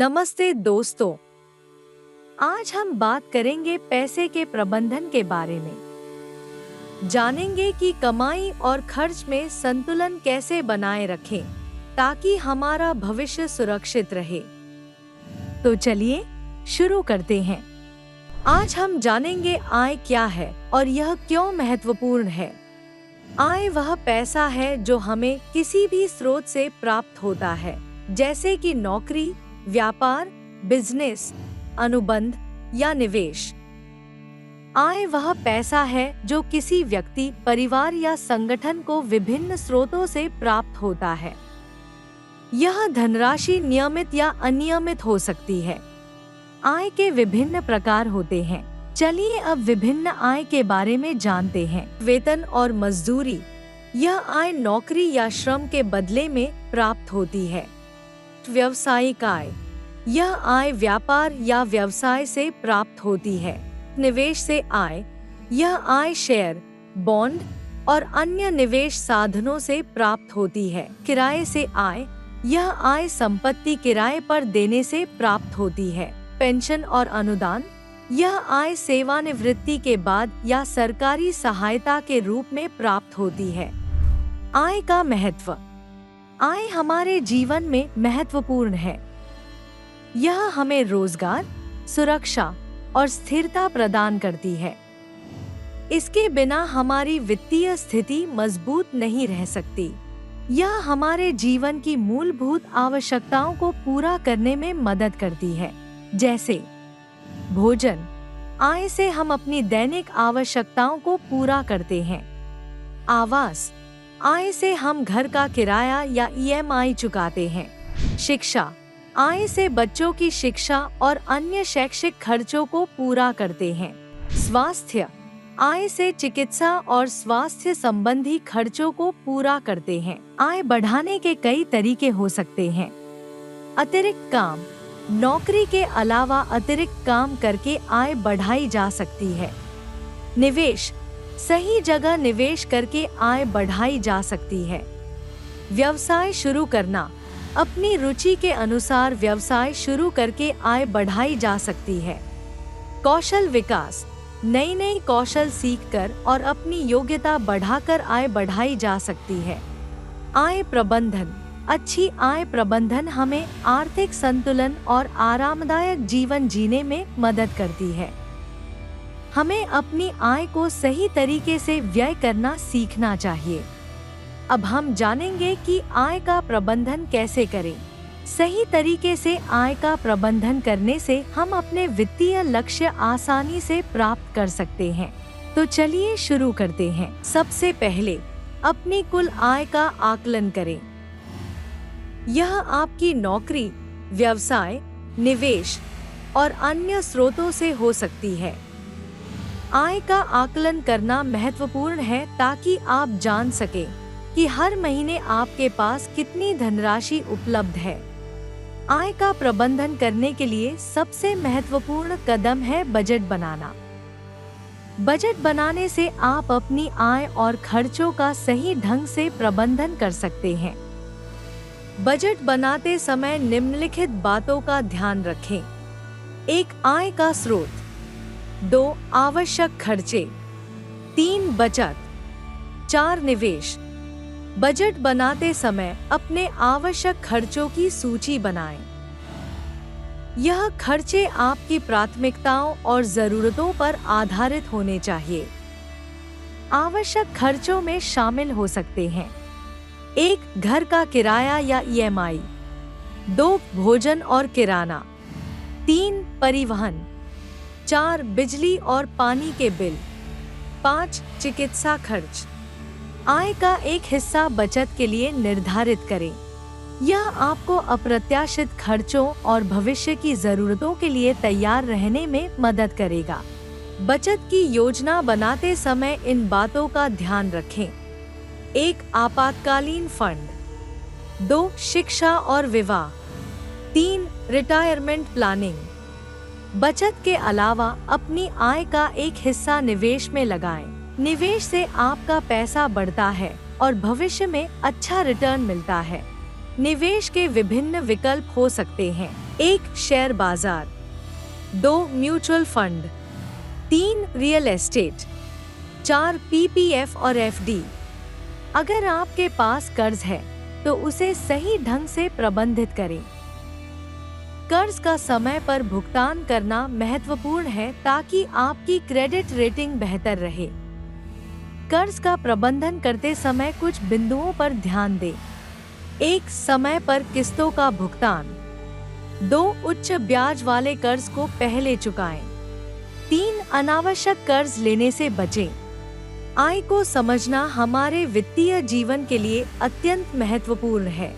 नमस्ते दोस्तों, आज हम बात करेंगे पैसे के प्रबंधन के बारे में। जानेंगे कि कमाई और खर्च में संतुलन कैसे बनाए रखें ताकि हमारा भविष्य सुरक्षित रहे। तो चलिए शुरू करते हैं। आज हम जानेंगे आय क्या है और यह क्यों महत्वपूर्ण है। आय वह पैसा है जो हमें किसी भी स्रोत से प्राप्त होता है, जैसे कि नौकरी, व्यापार, बिजनेस, अनुबंध या निवेश। आय वह पैसा है जो किसी व्यक्ति, परिवार या संगठन को विभिन्न स्रोतों से प्राप्त होता है। यह धनराशि नियमित या अनियमित हो सकती है। आय के विभिन्न प्रकार होते हैं। चलिए अब विभिन्न आय के बारे में जानते हैं। वेतन और मजदूरी, यह आय नौकरी या श्रम के बदले में प्राप्त होती है। व्यावसायिक आय, यह आय व्यापार या व्यवसाय से प्राप्त होती है। निवेश से आय, यह आय शेयर, बॉन्ड और अन्य निवेश साधनों से प्राप्त होती है। किराए से आय, यह आय संपत्ति किराए पर देने से प्राप्त होती है। पेंशन और अनुदान, यह आय सेवानिवृत्ति के बाद या सरकारी सहायता के रूप में प्राप्त होती है। आय का महत्व, आय हमारे जीवन में महत्वपूर्ण है। यह हमें रोजगार, सुरक्षा और स्थिरता प्रदान करती है। इसके बिना हमारी वित्तीय स्थिति मजबूत नहीं रह सकती। यह हमारे जीवन की मूलभूत आवश्यकताओं को पूरा करने में मदद करती है, जैसे भोजन। आय से हम अपनी दैनिक आवश्यकताओं को पूरा करते हैं। आवास, आय से हम घर का किराया या ईएमआई चुकाते हैं। शिक्षा, आय से बच्चों की शिक्षा और अन्य शैक्षिक खर्चों को पूरा करते हैं। स्वास्थ्य, आय से चिकित्सा और स्वास्थ्य संबंधी खर्चों को पूरा करते हैं। आय बढ़ाने के कई तरीके हो सकते हैं। अतिरिक्त काम, नौकरी के अलावा अतिरिक्त काम करके आय बढ़ाई जा सकती है। निवेश, सही जगह निवेश करके आय बढ़ाई जा सकती है। व्यवसाय शुरू करना, अपनी रुचि के अनुसार व्यवसाय शुरू करके आय बढ़ाई जा सकती है। कौशल विकास, नई नई कौशल सीखकर और अपनी योग्यता बढ़ाकर आय बढ़ाई जा सकती है। आय प्रबंधन, अच्छी आय प्रबंधन हमें आर्थिक संतुलन और आरामदायक जीवन जीने में मदद करती है। हमें अपनी आय को सही तरीके से व्यय करना सीखना चाहिए। अब हम जानेंगे कि आय का प्रबंधन कैसे करें। सही तरीके से आय का प्रबंधन करने से हम अपने वित्तीय लक्ष्य आसानी से प्राप्त कर सकते हैं। तो चलिए शुरू करते हैं। सबसे पहले अपनी कुल आय का आकलन करें। यह आपकी नौकरी, व्यवसाय, निवेश और अन्य स्रोतों से हो सकती है। आय का आकलन करना महत्वपूर्ण है ताकि आप जान सकें कि हर महीने आपके पास कितनी धनराशि उपलब्ध है। आय का प्रबंधन करने के लिए सबसे महत्वपूर्ण कदम है बजट बनाना। बजट बनाने से आप अपनी आय और खर्चों का सही ढंग से प्रबंधन कर सकते हैं। बजट बनाते समय निम्नलिखित बातों का ध्यान रखें। 1. आय का स्रोत। 2. आवश्यक खर्चे। 3. बचत। 4. निवेश। बजट बनाते समय अपने आवश्यक खर्चों की सूची बनाएं। यह खर्चे आपकी प्राथमिकताओं और जरूरतों पर आधारित होने चाहिए। आवश्यक खर्चों में शामिल हो सकते हैं: 1. घर का किराया या ईएमआई। 2. भोजन और किराना। 3. परिवहन। 4. बिजली और पानी के बिल। 5. चिकित्सा खर्च। आय का एक हिस्सा बचत के लिए निर्धारित करें। यह आपको अप्रत्याशित खर्चों और भविष्य की जरूरतों के लिए तैयार रहने में मदद करेगा। बचत की योजना बनाते समय इन बातों का ध्यान रखें। 1. आपातकालीन फंड। 2. शिक्षा और विवाह। 3. Retirement planning. बचत के अलावा अपनी आय का एक हिस्सा निवेश में लगाएं। निवेश से आपका पैसा बढ़ता है और भविष्य में अच्छा रिटर्न मिलता है। निवेश के विभिन्न विकल्प हो सकते हैं, 1 शेयर बाजार, 2 mutual fund, 3 real estate, 4 PPF और एफडी। अगर आपके पास कर्ज है तो उसे सही ढंग से प्रबंधित करें। कर्ज का समय पर भुगतान करना महत्वपूर्ण है ताकि आपकी क्रेडिट रेटिंग बेहतर रहे। कर्ज का प्रबंधन करते समय कुछ बिंदुओं पर ध्यान दें। 1 समय पर किस्तों का भुगतान, 2 उच्च ब्याज वाले कर्ज को पहले चुकाएं, 3 अनावश्यक कर्ज लेने से बचें। आय को समझना हमारे वित्तीय जीवन के लिए अत्यंत महत्वपूर्ण है।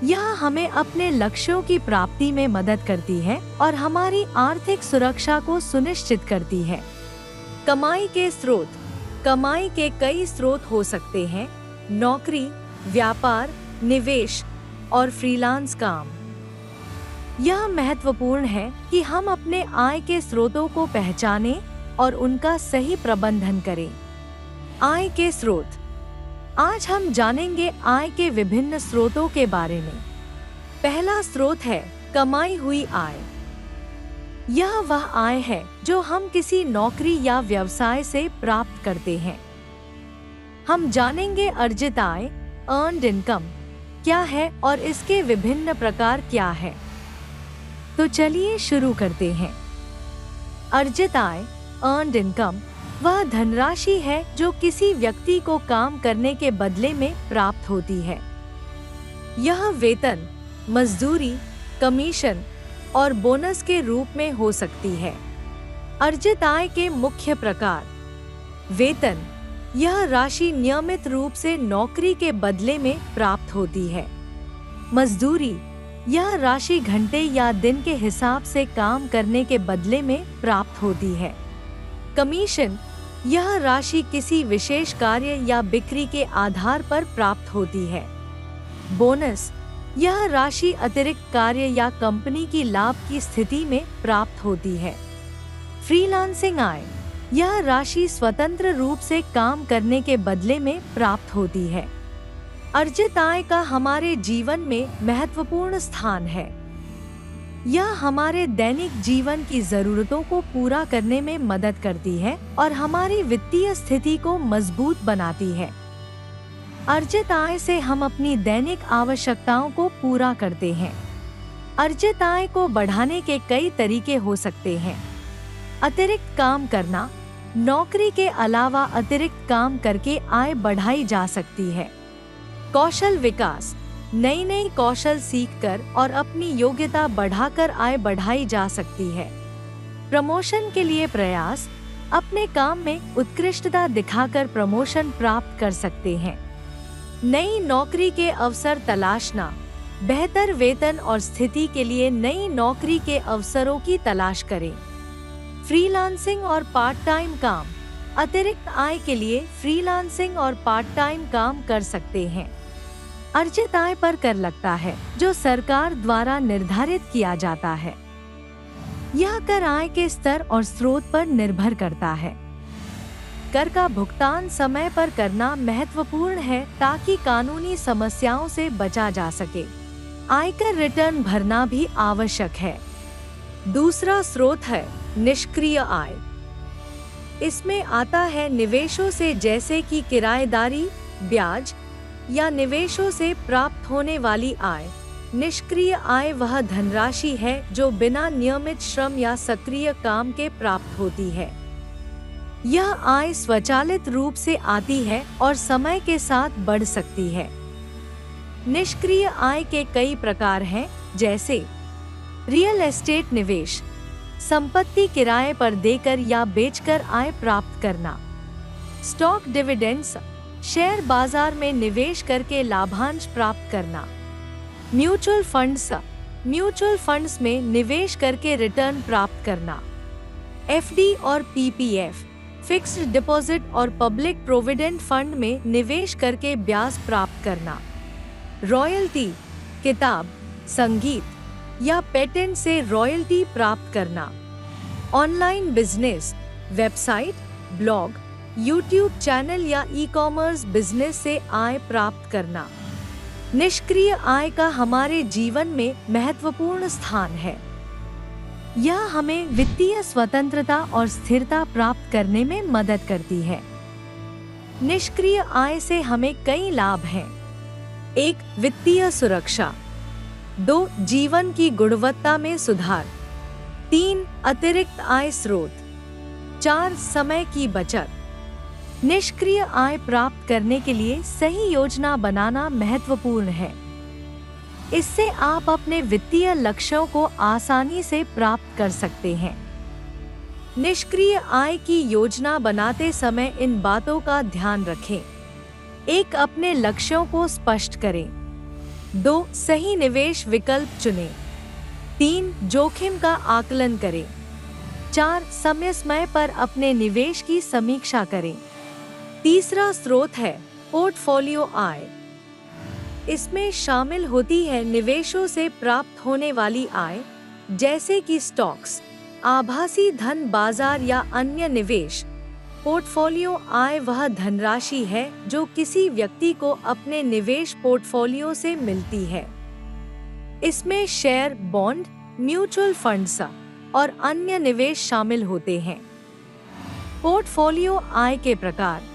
यह हमें अपने लक्ष्यों की प्राप्ति में मदद करती है और हमारी आर्थिक सुरक्षा को सुनिश्चित करती है। कमाई के स्रोत। कमाई के कई स्रोत हो सकते हैं: नौकरी, व्यापार, निवेश और फ्रीलांस काम। यह महत्वपूर्ण है कि हम अपने आय के स्रोतों को पहचानें और उनका सही प्रबंधन करें। आय के स्रोत। आज हम जानेंगे आय के विभिन्न स्रोतों के बारे में। पहला स्रोत है कमाई हुई आय। यह वह आय है जो हम किसी नौकरी या व्यवसाय से प्राप्त करते हैं। हम जानेंगे अर्जित आय, अर्न्ड इनकम क्या है और इसके विभिन्न प्रकार क्या है। तो चलिए शुरू करते हैं। अर्जित आय, अर्न्ड इनकम वह धनराशि है जो किसी व्यक्ति को काम करने के बदले में प्राप्त होती है। यह वेतन, मजदूरी, कमीशन और बोनस के रूप में हो सकती है। अर्जित आय के मुख्य प्रकार। वेतन, यह राशि नियमित रूप से नौकरी के बदले में प्राप्त होती है। मजदूरी, यह राशि घंटे या दिन के हिसाब से काम करने के बदले में प्राप्त होती है। कमीशन, यह राशि किसी विशेष कार्य या बिक्री के आधार पर प्राप्त होती है। बोनस, यह राशि अतिरिक्त कार्य या कंपनी की लाभ की स्थिति में प्राप्त होती है। फ्रीलांसिंग आय, यह राशि स्वतंत्र रूप से काम करने के बदले में प्राप्त होती है। अर्जित आय का हमारे जीवन में महत्वपूर्ण स्थान है। यह हमारे दैनिक जीवन की जरूरतों को पूरा करने में मदद करती है और हमारी वित्तीय स्थिति को मजबूत बनाती है। अर्जित आय से हम अपनी दैनिक आवश्यकताओं को पूरा करते हैं। अर्जित आय को बढ़ाने के कई तरीके हो सकते हैं। अतिरिक्त काम करना, नौकरी के अलावा अतिरिक्त काम करके आय बढ़ाई जा सकती है। कौशल विकास, नई नई कौशल सीखकर और अपनी योग्यता बढ़ाकर आय बढ़ाई जा सकती है। प्रमोशन के लिए प्रयास, अपने काम में उत्कृष्टता दिखाकर प्रमोशन प्राप्त कर सकते हैं। नई नौकरी के अवसर तलाशना, बेहतर वेतन और स्थिति के लिए नई नौकरी के अवसरों की तलाश करें। फ्रीलांसिंग और पार्ट टाइम काम, अतिरिक्त आय के लिए फ्रीलांसिंग और पार्ट टाइम काम कर सकते हैं। अर्जित आय पर कर लगता है जो सरकार द्वारा निर्धारित किया जाता है। यह कर आय के स्तर और स्रोत पर निर्भर करता है। कर का भुगतान समय पर करना महत्वपूर्ण है ताकि कानूनी समस्याओं से बचा जा सके। आयकर रिटर्न भरना भी आवश्यक है। दूसरा स्रोत है निष्क्रिय आय। इसमें आता है निवेशों से जैसे कि किराएदारी, ब्याज या निवेशों से प्राप्त होने वाली आय। निष्क्रिय आय वह धनराशि है जो बिना नियमित श्रम या सक्रिय काम के प्राप्त होती है। यह आय स्वचालित रूप से आती है और समय के साथ बढ़ सकती है। निष्क्रिय आय के कई प्रकार हैं, जैसे रियल एस्टेट निवेश, संपत्ति किराए पर देकर या बेचकर आय प्राप्त करना। स्टॉक डिविडेंड्स, शेयर बाजार में निवेश करके लाभांश प्राप्त करना। म्यूचुअल फंड्स, म्यूचुअल फंड्स में निवेश करके रिटर्न प्राप्त करना। एफडी और पीपीएफ, फिक्स्ड डिपॉजिट और पब्लिक प्रोविडेंट फंड में निवेश करके ब्याज प्राप्त करना। रॉयल्टी, किताब, संगीत या पेटेंट से रॉयल्टी प्राप्त करना। Online business, website, blog, YouTube channel या ई-कॉमर्स बिजनेस से आय प्राप्त करना। निष्क्रिय आय का हमारे जीवन में महत्वपूर्ण स्थान है। यह हमें वित्तीय स्वतंत्रता और स्थिरता प्राप्त करने में मदद करती है। निष्क्रिय आय से हमें कई लाभ हैं। 1. वित्तीय सुरक्षा। 2. जीवन की गुणवत्ता में सुधार। 3. अतिरिक्त आय स्रोत। 4. समय की बचत। निष्क्रिय आय प्राप्त करने के लिए सही योजना बनाना महत्वपूर्ण है। इससे आप अपने वित्तीय लक्ष्यों को आसानी से प्राप्त कर सकते हैं। निष्क्रिय आय की योजना बनाते समय इन बातों का ध्यान रखें। 1. अपने लक्ष्यों को स्पष्ट करें। 2. सही निवेश विकल्प चुनें। 3. जोखिम का आकलन करें। 4. समय पर अपने निवेश की समीक्षा करें। तीसरा स्रोत है पोर्टफोलियो आय। इसमें शामिल होती है निवेशों से प्राप्त होने वाली आय, जैसे कि स्टॉक्स, आभासी धन बाजार या अन्य निवेश। पोर्टफोलियो आय वह धनराशि है जो किसी व्यक्ति को अपने निवेश पोर्टफोलियो से मिलती है। इसमें शेयर, बॉन्ड, म्यूचुअल फंड्स और अन्य निवेश शामिल होते हैं। पोर्टफोलियो आय के प्रकार।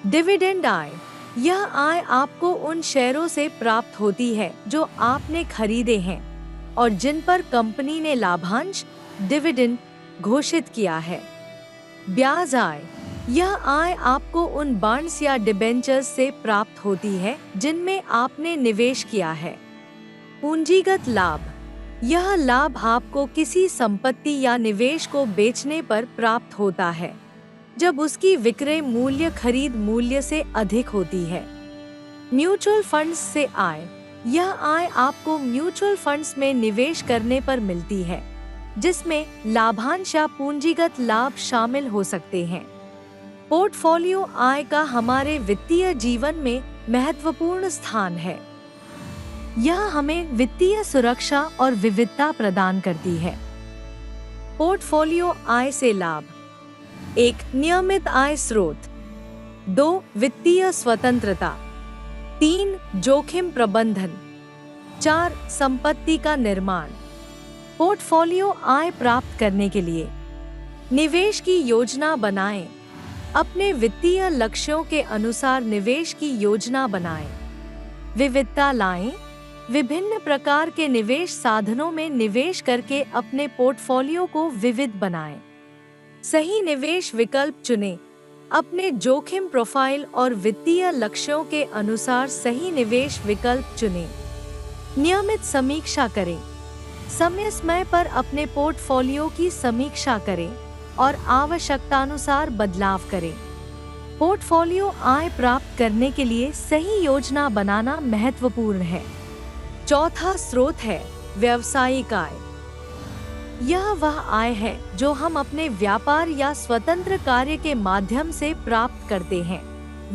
डिविडेंड आय। यह आय आपको उन शेयरों से प्राप्त होती है जो आपने खरीदे हैं और जिन पर कंपनी ने लाभांश, डिविडेंड, घोषित किया है। ब्याज आय। यह आय आपको उन बॉन्ड्स या डिबेंचर्स से प्राप्त होती है जिनमें आपने निवेश किया है। पूंजीगत लाभ। यह लाभ आपको किसी संपत्ति या निवेश को बेचने पर प्राप्त होता है जब उसकी विक्रय मूल्य खरीद मूल्य से अधिक होती है। म्यूचुअल फंड्स से आय। यह आय आपको म्यूचुअल फंड्स में निवेश करने पर मिलती है, जिसमें लाभांश या पूंजीगत लाभ शामिल हो सकते हैं। पोर्टफोलियो आय का हमारे वित्तीय जीवन में महत्वपूर्ण स्थान है। यह हमें वित्तीय सुरक्षा और विविधता प्रदान करती है। पोर्टफोलियो आय से लाभ। 1. नियमित आय स्रोत। 2. वित्तीय स्वतंत्रता। 3. जोखिम प्रबंधन। 4. संपत्ति का निर्माण। पोर्टफोलियो आय प्राप्त करने के लिए निवेश की योजना बनाएं। अपने वित्तीय लक्ष्यों के अनुसार निवेश की योजना बनाएं। विविधता लाएं। विभिन्न प्रकार के निवेश साधनों में निवेश करके अपने पोर्टफोलियो को विविध बनाएं। सही निवेश विकल्प चुनें। अपने जोखिम प्रोफाइल और वित्तीय लक्ष्यों के अनुसार सही निवेश विकल्प चुनें। नियमित समीक्षा करें। समय पर अपने पोर्टफोलियो की समीक्षा करें और आवश्यकतानुसार बदलाव करें। पोर्टफोलियो आय प्राप्त करने के लिए सही योजना बनाना महत्वपूर्ण है। चौथा स्रोत है व्यावसायिक आय। यह वह आय है जो हम अपने व्यापार या स्वतंत्र कार्य के माध्यम से प्राप्त करते हैं।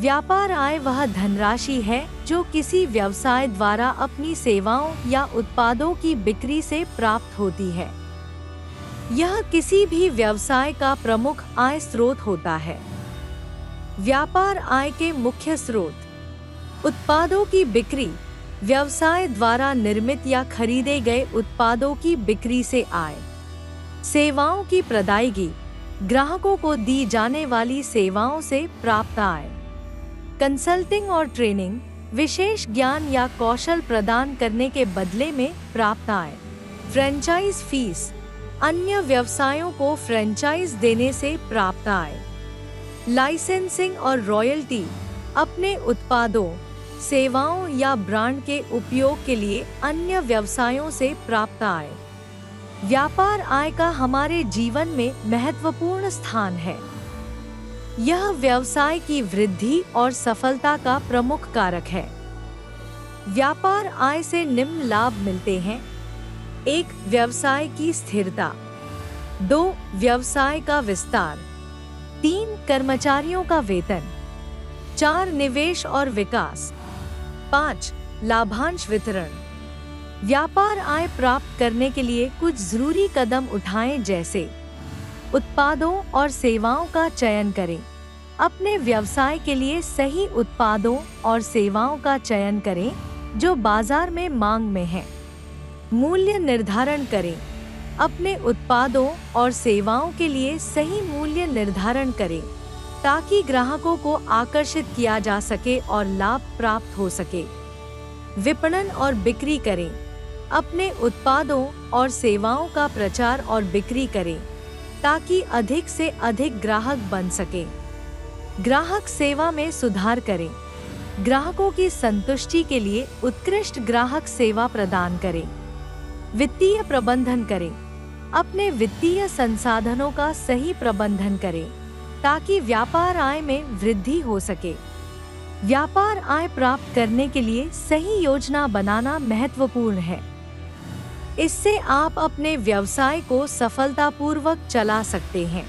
व्यापार आय वह धनराशि है जो किसी व्यवसाय द्वारा अपनी सेवाओं या उत्पादों की बिक्री से प्राप्त होती है। यह किसी भी व्यवसाय का प्रमुख आय स्रोत होता है। व्यापार आय के मुख्य स्रोत। उत्पादों की बिक्री। व्यवसाय द्वारा निर्मित या खरीदे गए उत्पादों की बिक्री से आय। सेवाओं की प्रदायगी। ग्राहकों को दी जाने वाली सेवाओं से प्राप्त आय। कंसल्टिंग और ट्रेनिंग। विशेष ज्ञान या कौशल प्रदान करने के बदले में प्राप्त आय। Franchise fees. अन्य व्यवसायों को फ्रेंचाइज देने से प्राप्त आय। लाइसेंसिंग और रॉयल्टी। अपने उत्पादों, सेवाओं या ब्रांड के उपयोग के लिए अन्य व्यवसायों से प्राप्त आय। व्यापार आय का हमारे जीवन में महत्वपूर्ण स्थान है। यह व्यवसाय की वृद्धि और सफलता का प्रमुख कारक है। व्यापार आय से निम्न लाभ मिलते हैं। 1. व्यवसाय की स्थिरता। 2. व्यवसाय का विस्तार। 3. कर्मचारियों का वेतन। 4. निवेश और विकास। 5. लाभांश वितरण। व्यापार आय प्राप्त करने के लिए कुछ जरूरी कदम उठाएं, जैसे उत्पादों और सेवाओं का चयन करें। अपने व्यवसाय के लिए सही उत्पादों और सेवाओं का चयन करें। जो बाजार में मांग में है। मूल्य निर्धारण करें। अपने उत्पादों और सेवाओं के लिए सही मूल्य निर्धारण करें ताकि ग्राहकों को आकर्षित किया जा सके और लाभ प्राप्त हो सके। विपणन और बिक्री करें। अपने उत्पादों और सेवाओं का प्रचार और बिक्री करें ताकि अधिक से अधिक ग्राहक बन सके। ग्राहक सेवा में सुधार करें। ग्राहकों की संतुष्टि के लिए उत्कृष्ट ग्राहक सेवा प्रदान करें। वित्तीय प्रबंधन करें। अपने वित्तीय संसाधनों का सही प्रबंधन करें ताकि व्यापार आय में वृद्धि हो सके। व्यापार आय प्राप्त करने के लिए सही योजना बनाना महत्वपूर्ण है। इससे आप अपने व्यवसाय को सफलतापूर्वक चला सकते हैं।